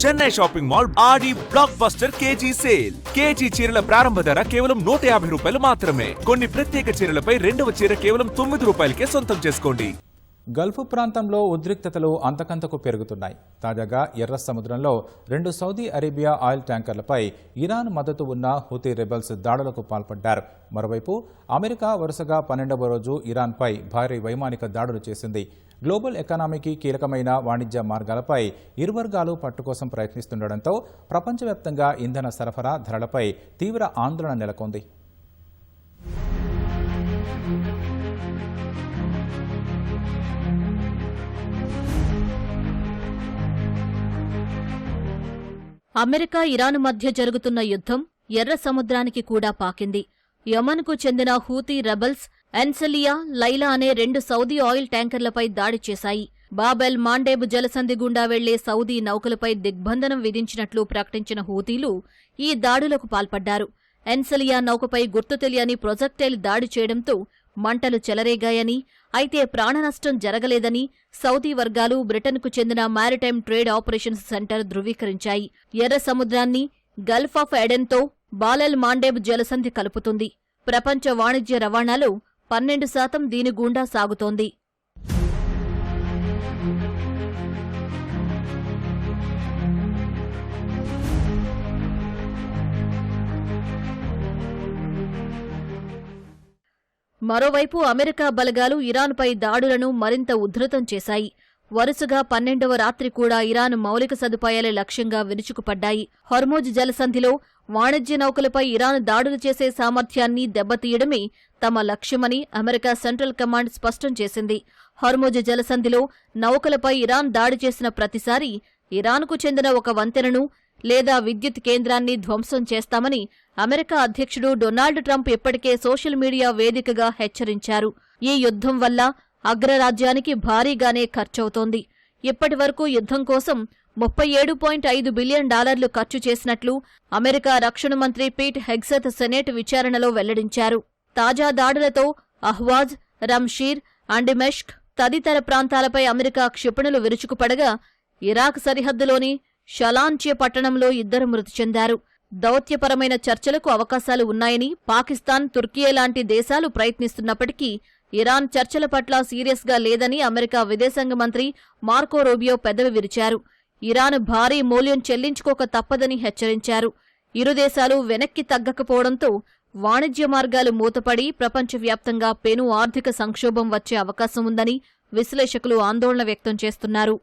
Chennai shopping mall Aadi blockbuster KG sale. KG చీరల ప్రారంభ ధర కేవలం 150 రూపాయలు మాత్రమే. కొన్ని ప్రత్యేక చీరలపై రెండవ చీర కేవలం 9 రూపాయలకే సొంతం చేసుకోండి. గల్ఫ్ ప్రాంతంలో ఉద్రిక్తతలు అంతకంతకు పెరుగుతున్నాయి. తాజాగా ఎర్ర సముద్రంలో 2 సౌదీ అరేబియా ఆయిల్ ట్యాంకర్లపై ఇరాన్ మద్దతు ఉన్న హూతీ రెబెల్స్ దాడులకు పాల్పడ్డారు. మరోవైపు అమెరికా వరుసగా 12వ రోజు ఇరాన్పై భారీ వైమానిక దాడులు చేసింది. గ్లోబల్ ఎకానమీకి కీలకమైన వాణిజ్య మార్గాలపై ఇరు వర్గాలు పట్టుకోసం ప్రయత్నిస్తుండటంతో ప్రపంచవ్యాప్తంగా ఇంధన సరఫరా ధరలపై తీవ్ర ఆందోళన నెలకొంది. అమెరికా ఇరాను మధ్య జరుగుతున్న యుద్ధం ఎర్ర సముద్రానికి కూడా పాకింది. యమన్కు చెందిన హూతీ రెబల్స్ ఎన్సలియా, లైలా అనే 2 సౌదీ ఆయిల్ ట్యాంకర్లపై దాడి చేశాయి. బాబెల్ మాండేబ్ జలసంధి గుండా వెళ్లే సౌదీ నౌకలపై దిగ్బంధనం విధించినట్లు ప్రకటించిన హూతీలు ఈ దాడులకు పాల్పడ్డారు. ఎన్సలియా నౌకపై గుర్తు తెలియని ప్రొజెక్టైల్ దాడి చేయడంతో మంటలు చెలరేగాయని, అయితే ప్రాణనష్టం జరగలేదని సౌదీ వర్గాలు బ్రిటన్కు చెందిన మారిటైమ్ ట్రేడ్ ఆపరేషన్స్ సెంటర్ ధృవీకరించాయి. ఎర్ర సముద్రాన్ని గల్ఫ్ ఆఫ్ ఎడెన్తో బాలెల్ మాండేబ్ జలసంధి కలుపుతుంది. ప్రపంచ వాణిజ్య రవాణాలో 12% దీని గుండా సాగుతోంది. మరోవైపు అమెరికా బలగాలు ఇరాన్పై దాడులను మరింత ఉధృతం చేశాయి. వరుసగా 12వ రాత్రి కూడా ఇరాన్ మౌలిక సదుపాయాల లక్ష్యంగా విరుచుకుపడ్డాయి. హోర్ముజ్ జలసంధిలో వాణిజ్య నౌకలపై ఇరాన్ దాడులు చేసే సామర్థ్యాన్ని దెబ్బతీయడమే తమ లక్ష్యమని అమెరికా సెంట్రల్ కమాండ్ స్పష్టం చేసింది. హోర్ముజ్ జలసంధిలో నౌకలపై ఇరాన్ దాడి చేసిన ప్రతిసారీ ఇరాన్కు చెందిన ఒక వంతెనను లేదా విద్యుత్ కేంద్రాన్ని ధ్వంసం చేస్తామని అమెరికా అధ్యక్షుడు డొనాల్డ్ ట్రంప్ ఇప్పటికే సోషల్ మీడియా వేదికగా హెచ్చరించారు. ఈ యుద్ధం వల్ల అగ్రరాజ్యానికి భారీగానే ఖర్చవుతోంది. ఇప్పటివరకు యుద్ధం కోసం $37.5 బిలియన్ ఖర్చు చేసినట్లు అమెరికా రక్షణ మంత్రి పీట్ హెగ్సెత్ సెనేట్ విచారణలో వెల్లడించారు. తాజా దాడులతో అహ్వాజ్, రమ్షీర్, అండిమెష్క్ తదితర ప్రాంతాలపై అమెరికా క్షిపణులు విరుచుకుపడగా ఇరాక్ సరిహద్దులోని షలాన్చే పట్టణంలో 2 మృతి చెందారు. దౌత్యపరమైన చర్చలకు అవకాశాలు ఉన్నాయని పాకిస్తాన్, తుర్కియే లాంటి దేశాలు ప్రయత్నిస్తున్నప్పటికీ ఇరాన్ చర్చల పట్ల సీరియస్గా లేదని అమెరికా విదేశాంగ మంత్రి మార్కో రూబియో పెదవి విరిచారు. ఇరాన్ భారీ మూల్యం చెల్లించుకోక తప్పదని హెచ్చరించారు. ఇరు దేశాలు వెనక్కి తగ్గకపోవడంతో వాణిజ్య మార్గాలు మూతపడి ప్రపంచవ్యాప్తంగా పెను ఆర్థిక సంక్షోభం వచ్చే అవకాశం ఉందని విశ్లేషకులు ఆందోళన వ్యక్తం చేస్తున్నారు.